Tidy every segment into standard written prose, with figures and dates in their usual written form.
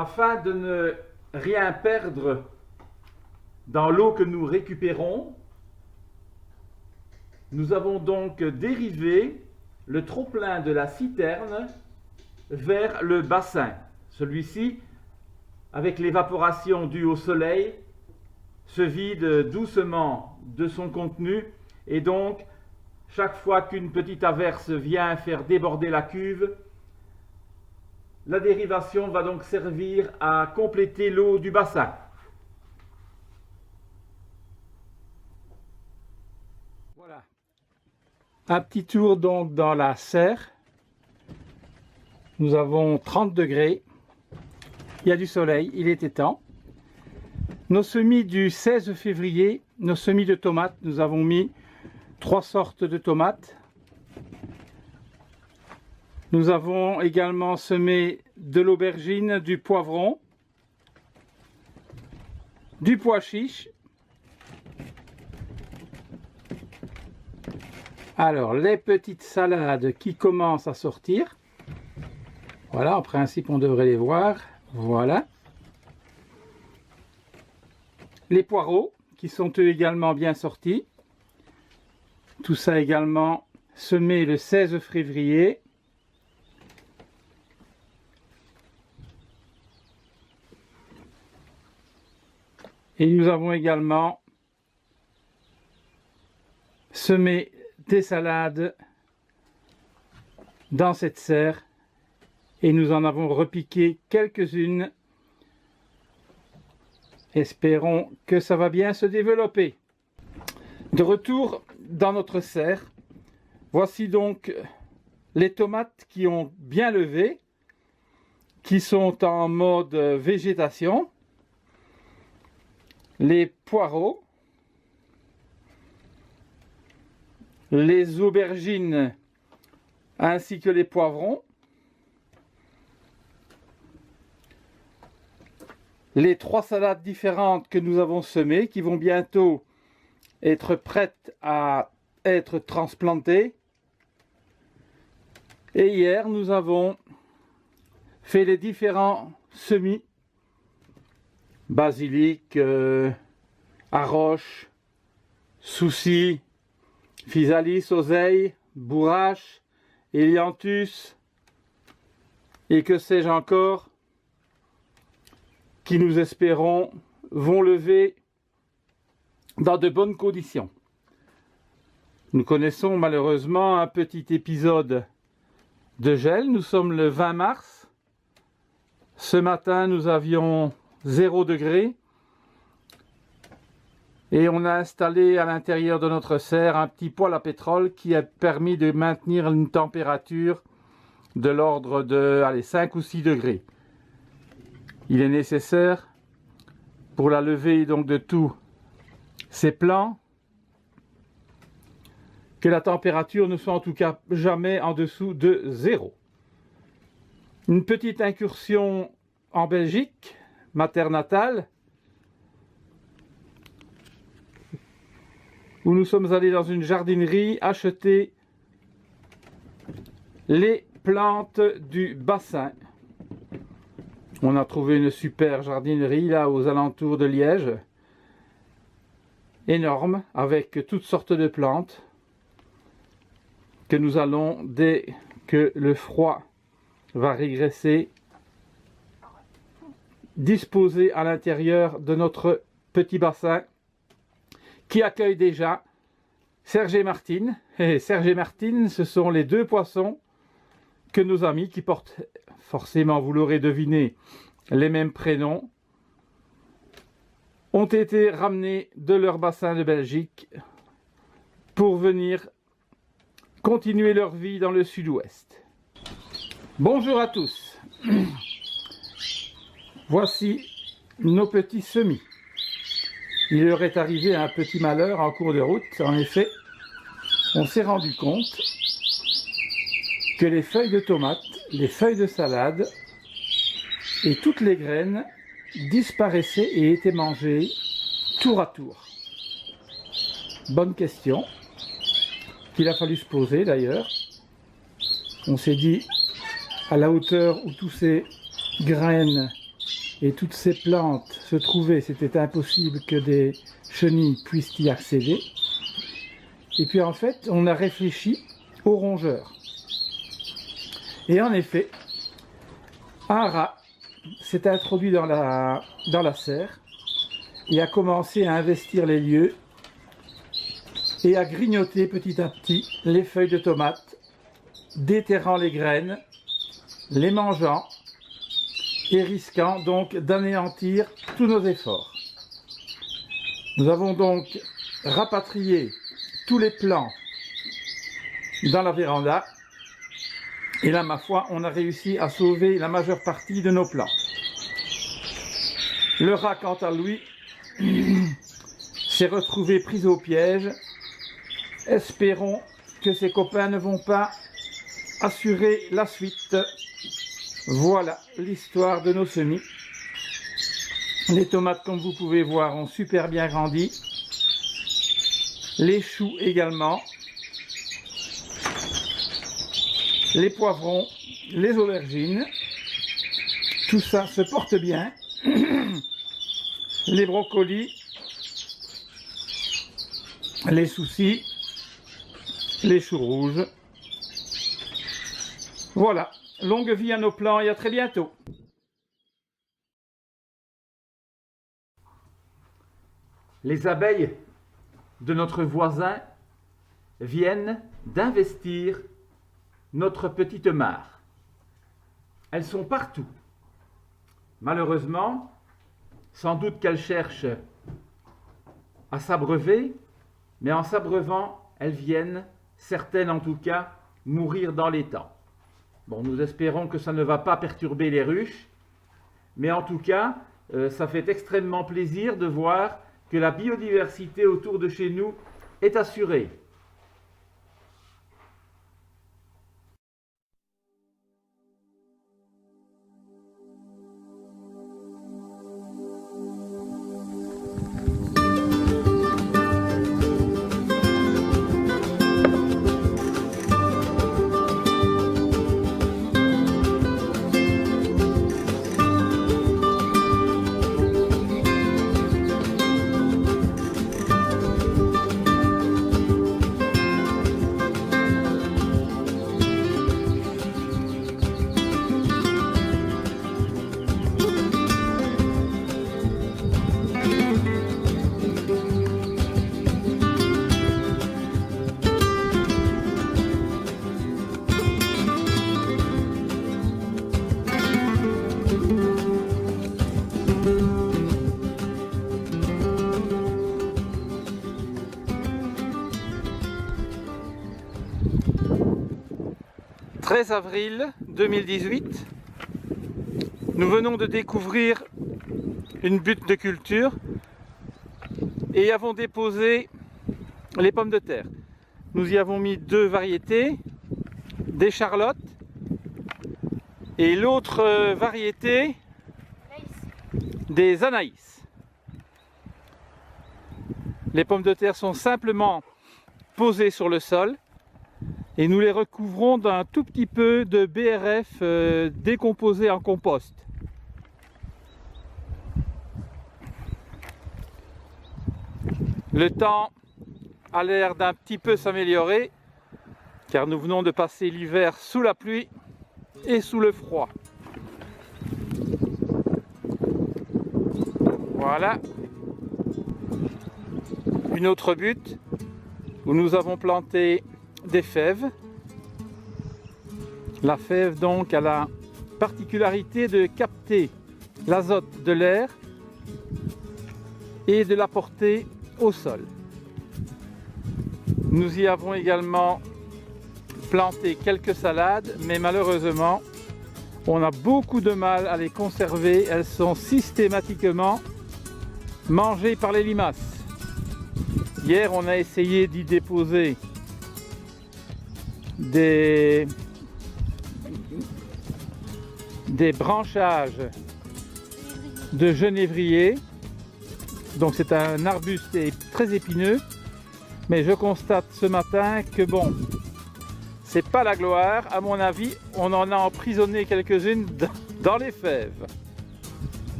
Afin de ne rien perdre dans l'eau que nous récupérons, nous avons donc dérivé le trop-plein de la citerne vers le bassin. Celui-ci, avec l'évaporation due au soleil, se vide doucement de son contenu et donc, chaque fois qu'une petite averse vient faire déborder la cuve, la dérivation va donc servir à compléter l'eau du bassin. Voilà. Un petit tour donc dans la serre. Nous avons 30 degrés. Il y a du soleil, il était temps. Nos semis du 16 février, nos semis de tomates, nous avons mis 3 sortes de tomates. Nous avons également semé de l'aubergine, du poivron, du pois chiche. Alors, les petites salades qui commencent à sortir. Voilà, en principe, on devrait les voir. Voilà. Les poireaux qui sont eux également bien sortis. Tout ça également semé le 16 février. Et nous avons également semé des salades dans cette serre et nous en avons repiqué quelques-unes. Espérons que ça va bien se développer. De retour dans notre serre, voici donc les tomates qui ont bien levé, qui sont en mode végétation. Les poireaux, les aubergines ainsi que les poivrons, les 3 salades différentes que nous avons semées qui vont bientôt être prêtes à être transplantées. Et hier nous avons fait les différents semis. Basilic, arroche, souci, physalis, oseille, bourrache, hélianthus et que sais-je encore, qui nous espérons vont lever dans de bonnes conditions. Nous connaissons malheureusement un petit épisode de gel. Nous sommes le 20 mars. Ce matin, nous avions 0 degré et on a installé à l'intérieur de notre serre un petit poêle à pétrole qui a permis de maintenir une température de l'ordre de 5 ou 6 degrés. Il est nécessaire pour la levée donc de tous ces plants que la température ne soit en tout cas jamais en dessous de 0. Une petite incursion en Belgique, ma terre natale, où nous sommes allés dans une jardinerie acheter les plantes du bassin. On a trouvé une super jardinerie là aux alentours de Liège, énorme, avec toutes sortes de plantes que nous allons, dès que le froid va régresser, disposés à l'intérieur de notre petit bassin qui accueille déjà Serge et Martine. Et Serge et Martine, ce sont les 2 poissons que nos amis, qui portent forcément, vous l'aurez deviné, les mêmes prénoms, ont été ramenés de leur bassin de Belgique pour venir continuer leur vie dans le sud-ouest. Bonjour à tous. Voici nos petits semis. Il leur est arrivé un petit malheur en cours de route. En effet, on s'est rendu compte que les feuilles de tomates, les feuilles de salade et toutes les graines disparaissaient et étaient mangées tour à tour. Bonne question qu'il a fallu se poser d'ailleurs. On s'est dit, à la hauteur où tous ces graines et toutes ces plantes se trouvaient, c'était impossible que des chenilles puissent y accéder. Et puis en fait, on a réfléchi aux rongeurs. Et en effet, un rat s'est introduit dans la serre et a commencé à investir les lieux et à grignoter petit à petit les feuilles de tomates, déterrant les graines, les mangeant et risquant donc d'anéantir tous nos efforts. Nous avons donc rapatrié tous les plants dans la véranda et là, ma foi, on a réussi à sauver la majeure partie de nos plants. Le rat, quant à lui, s'est retrouvé pris au piège. Espérons que ses copains ne vont pas assurer la suite. Voilà l'histoire de nos semis. Les tomates, comme vous pouvez voir, ont super bien grandi. Les choux également. Les poivrons, les aubergines. Tout ça se porte bien. Les brocolis, les soucis, les choux rouges. Voilà, longue vie à nos plants et à très bientôt. Les abeilles de notre voisin viennent d'investir notre petite mare. Elles sont partout. Malheureusement, sans doute qu'elles cherchent à s'abreuver, mais en s'abreuvant, elles viennent, certaines en tout cas, mourir dans l'étang. Bon, nous espérons que ça ne va pas perturber les ruches, mais en tout cas, ça fait extrêmement plaisir de voir que la biodiversité autour de chez nous est assurée. « 13 avril 2018, nous venons de découvrir une butte de culture et avons déposé les pommes de terre. Nous y avons mis 2 variétés, des charlottes et l'autre variété des anaïs. Les pommes de terre sont simplement posées sur le sol et nous les recouvrons d'un tout petit peu de BRF décomposé en compost. Le temps a l'air d'un petit peu s'améliorer car nous venons de passer l'hiver sous la pluie et sous le froid. Voilà une autre butte où nous avons planté des fèves. La fève donc a la particularité de capter l'azote de l'air et de l'apporter au sol. Nous y avons également planté quelques salades, mais malheureusement on a beaucoup de mal à les conserver. Elles sont systématiquement mangées par les limaces. Hier on a essayé d'y déposer des branchages de genévrier. Donc c'est un arbuste très épineux, mais je constate ce matin que bon, c'est pas la gloire. À mon avis, on en a emprisonné quelques-unes dans les fèves.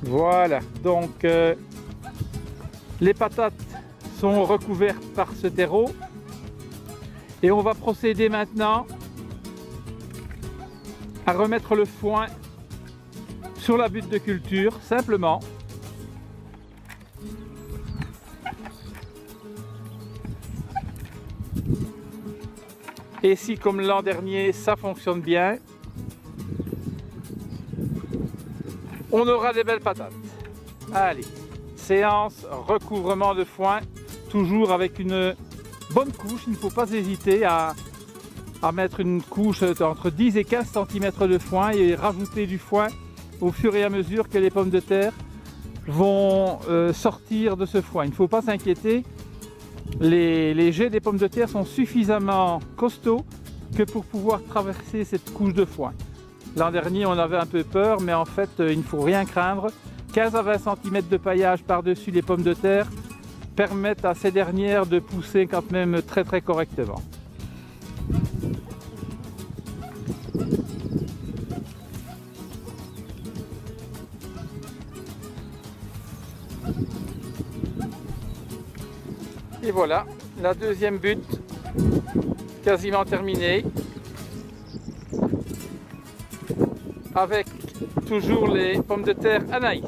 Voilà, donc les patates sont recouvertes par ce terreau et on va procéder maintenant à remettre le foin sur la butte de culture, simplement. Et si, comme l'an dernier, ça fonctionne bien, on aura des belles patates. Allez, séance recouvrement de foin, toujours avec une bonne couche. Il ne faut pas hésiter à mettre une couche entre 10 et 15 cm de foin et rajouter du foin au fur et à mesure que les pommes de terre vont sortir de ce foin. Il ne faut pas s'inquiéter, les jets des pommes de terre sont suffisamment costauds que pour pouvoir traverser cette couche de foin. L'an dernier, on avait un peu peur, mais en fait, il ne faut rien craindre. 15 à 20 cm de paillage par-dessus les pommes de terre permettent à ces dernières de pousser quand même très très correctement. Et voilà, la deuxième butte quasiment terminée, avec toujours les pommes de terre Anaïs.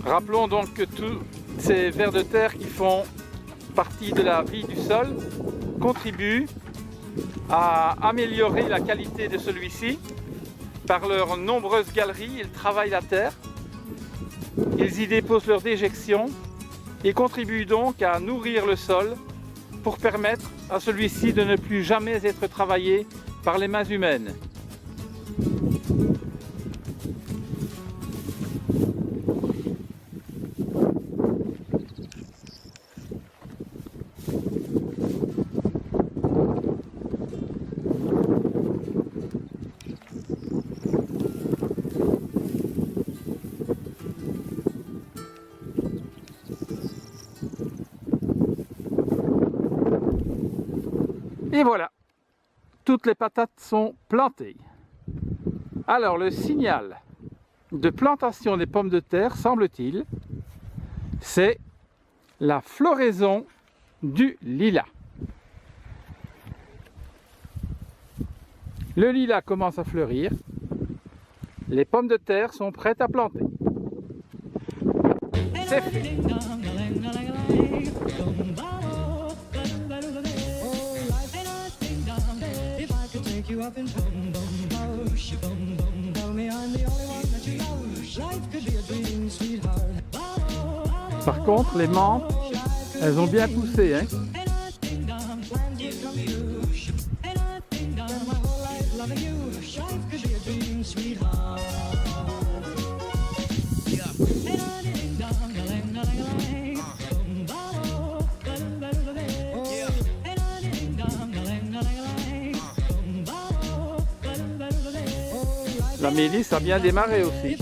Rappelons donc que tous ces vers de terre qui font partie de la vie du sol contribuent à améliorer la qualité de celui-ci. Par leurs nombreuses galeries, ils travaillent la terre, ils y déposent leurs déjections et contribuent donc à nourrir le sol pour permettre à celui-ci de ne plus jamais être travaillé par les mains humaines. Et voilà, toutes les patates sont plantées. Alors le signal de plantation des pommes de terre, semble-t-il, c'est la floraison du lilas. Le lilas commence à fleurir, les pommes de terre sont prêtes à planter. C'est fait. Par contre, les menthes, elles ont bien poussé, hein. La mélisse a bien démarré aussi.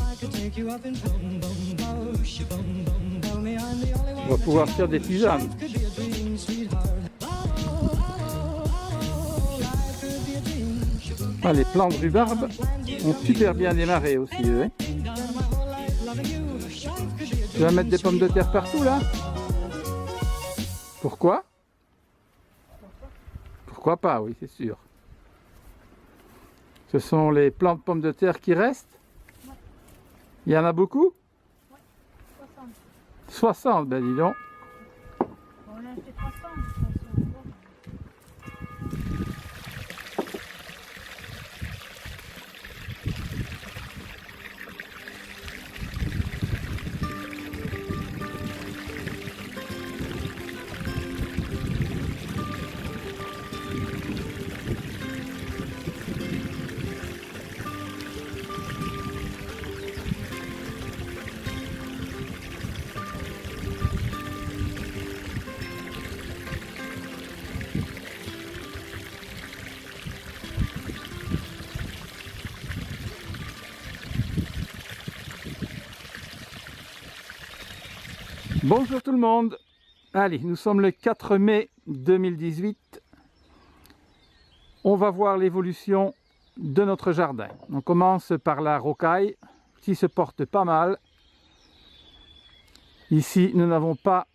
On va pouvoir faire des tisanes. Ah, les plants de rhubarbe ont super bien démarré aussi, eux, hein. Tu vas mettre des pommes de terre partout là? Pourquoi? Pourquoi pas, oui, c'est sûr. Ce sont les plants de pommes de terre qui restent? Ouais. Il y en a beaucoup? Oui, 60. 60, ben dis donc. On a fait 300. Bonjour tout le monde. Allez, nous sommes le 4 mai 2018. On va voir l'évolution de notre jardin. On commence par la rocaille qui se porte pas mal. Ici, nous n'avons pas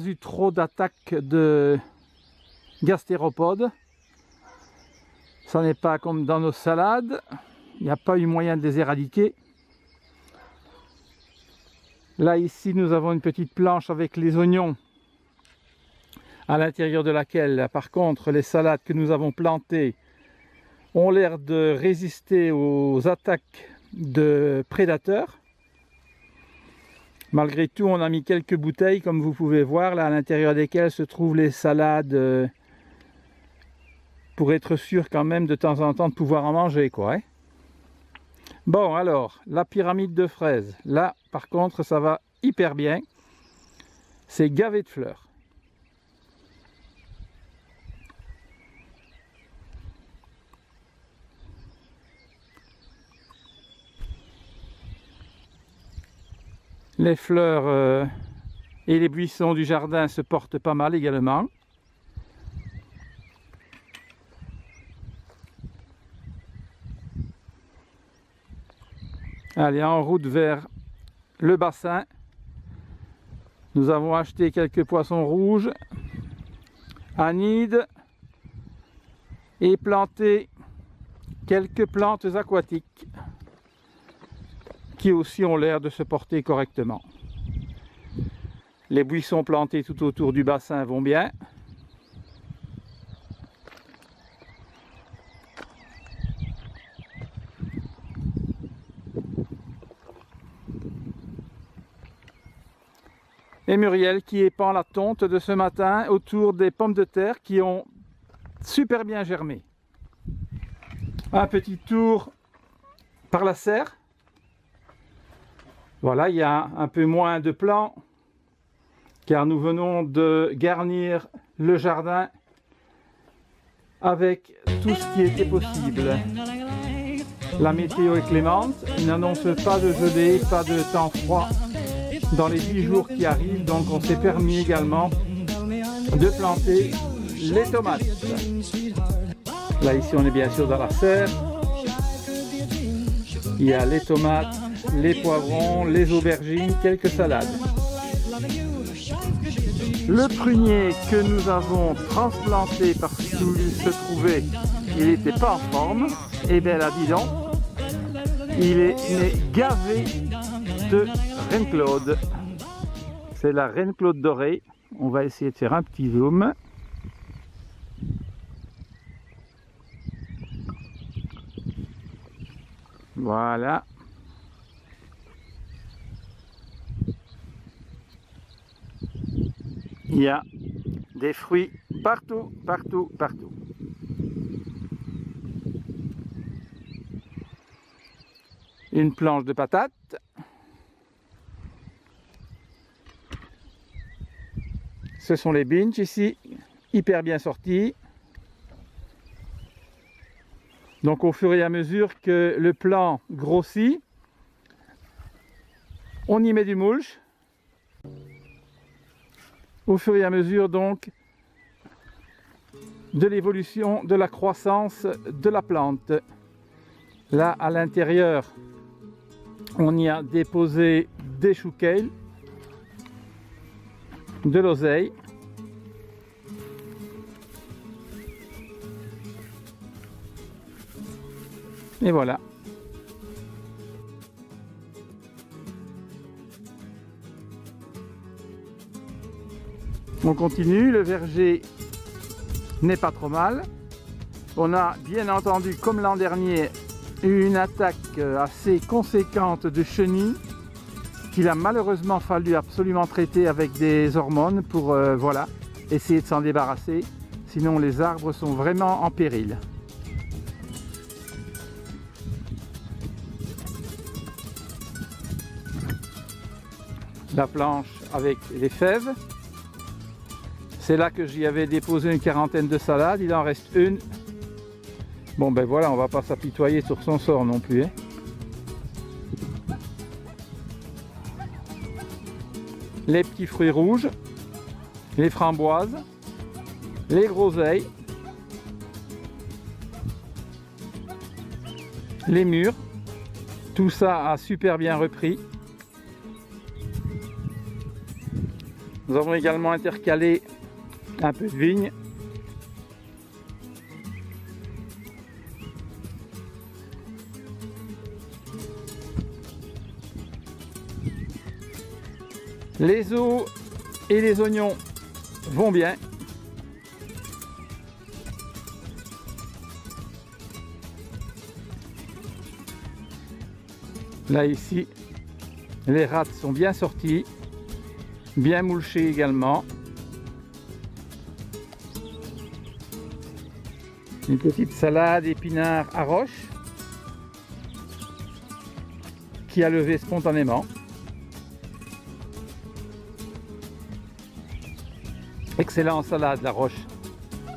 eu trop d'attaques de gastéropodes. Ça n'est pas comme dans nos salades. Il n'y a pas eu moyen de les éradiquer. Là, ici, nous avons une petite planche avec les oignons, à l'intérieur de laquelle, par contre, les salades que nous avons plantées ont l'air de résister aux attaques de prédateurs. Malgré tout, on a mis quelques bouteilles, comme vous pouvez voir, là, à l'intérieur desquelles se trouvent les salades, pour être sûr quand même de temps en temps de pouvoir en manger, quoi. Hein. Bon, alors, la pyramide de fraises. Là, par contre, ça va hyper bien. C'est gavé de fleurs. Les fleurs et les buissons du jardin se portent pas mal également. Allez, en route vers le bassin. Nous avons acheté quelques poissons rouges, anides et planté quelques plantes aquatiques qui aussi ont l'air de se porter correctement. Les buissons plantés tout autour du bassin vont bien. Et Muriel qui épand la tonte de ce matin autour des pommes de terre qui ont super bien germé. Un petit tour par la serre. Voilà, il y a un peu moins de plants car nous venons de garnir le jardin avec tout ce qui était possible. La météo est clémente, il n'annonce pas de gelée, pas de temps froid dans les 10 jours qui arrivent, donc on s'est permis également de planter les tomates. Là ici on est bien sûr dans la serre. Il y a les tomates, les poivrons, les aubergines, quelques salades. Le prunier que nous avons transplanté parce qu'il se trouvait, il n'était pas en forme, et bien là dis donc, il est gavé de Reine Claude. C'est la Reine Claude dorée. On va essayer de faire un petit zoom. Voilà. Il y a des fruits partout, partout, partout. Une planche de patates. Ce sont les binges ici, hyper bien sortis. Donc au fur et à mesure que le plant grossit, on y met du mulch. Au fur et à mesure donc de l'évolution de la croissance de la plante. Là à l'intérieur, on y a déposé des choux kale, de l'oseille, et voilà. On continue, le verger n'est pas trop mal. On a bien entendu, comme l'an dernier, eu une attaque assez conséquente de chenilles qu'il a malheureusement fallu absolument traiter avec des hormones pour voilà, essayer de s'en débarrasser. Sinon les arbres sont vraiment en péril. La planche avec les fèves. C'est là que j'y avais déposé une quarantaine de salades, il en reste une. Bon ben voilà, on va pas s'apitoyer sur son sort non plus. Hein. les petits fruits rouges, les framboises, les groseilles, les mûres. Tout ça a super bien repris. Nous avons également intercalé un peu de vigne. Les os et les oignons vont bien. Là ici, les râtes sont bien sorties, bien moulchées également. Une petite salade épinards à roche qui a levé spontanément. Excellente salade la roche.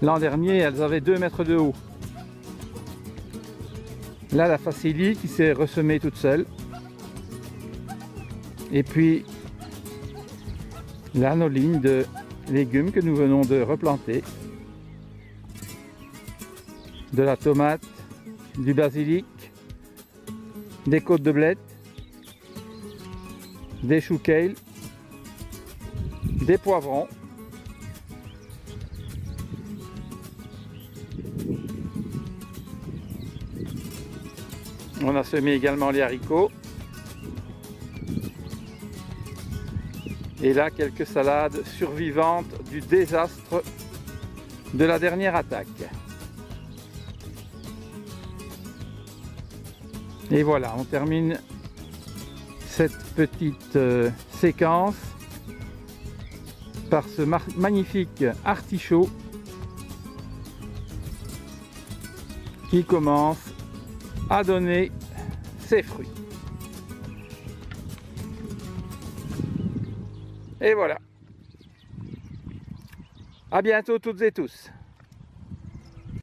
L'an dernier, elles avaient 2 mètres de haut. Là, la facilie qui s'est ressemée toute seule. Et puis, là, nos lignes de légumes que nous venons de replanter. De la tomate, du basilic, des côtes de blette, des choux kale, des poivrons. On a semé également les haricots. Et là, quelques salades survivantes du désastre de la dernière attaque. Et voilà, on termine cette petite séquence par ce magnifique artichaut qui commence à donner ses fruits. Et voilà. À bientôt toutes et tous.